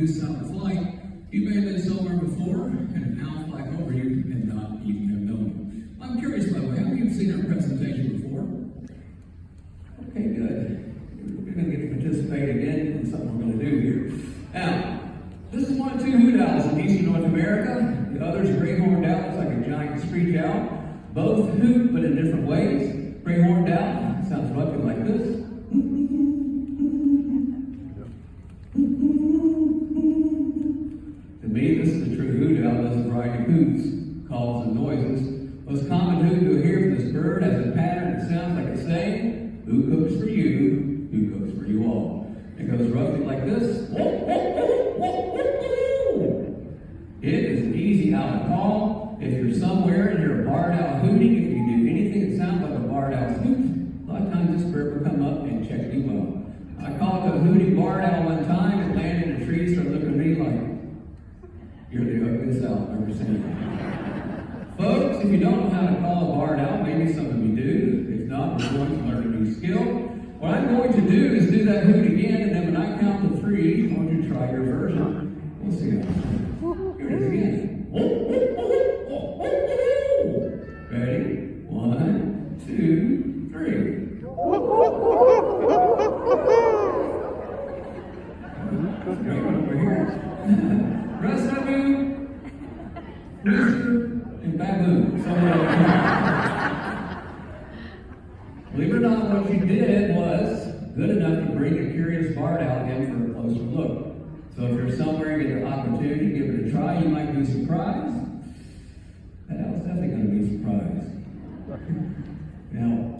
do something flight, you may have been somewhere before, and an owl fly over you and not even have known it. I'm curious, by the way, have you seen our presentation before? Okay, good. We're going to get to participate again in something we're going to do here. Now, this is one of two hoot owls in eastern North America. The other is a gray horned owl. It's like a giant screech owl. Both hoot, but in different ways. Gray horned owl sounds roughly like this. To me, this is a true hoot owl. There's a variety of hoots, calls, and noises. Most common hoot you'll hear from this bird has a pattern that sounds like it's saying, "Who cooks for you? Who cooks for you all?" It goes roughly like this. It is an easy owl to call. If you're somewhere and you're a barred owl hooting, if you do anything that sounds like a barred owl's hoot, a lot of times this bird will come up and check you out. I called a hooting barred owl one time and landed in a tree, started looking at me like, "You're the ugliest owl I've ever seen." Folks, if you don't know how to call a barred owl, maybe some of you do. If not, we're going to learn a new skill. What I'm going to do is do that hoot again, and then when I count to 3, I want you to try your version. We'll see how. Here it is again. Ready? 1, 2, 3. Great one over here. Rest of you, rooster, and baboon. Believe it or not, what you did was good enough to bring a curious barred owl in for a closer look. So if you're somewhere and get an opportunity, give it a try, you might be surprised. That owl's definitely going to be surprised. Now,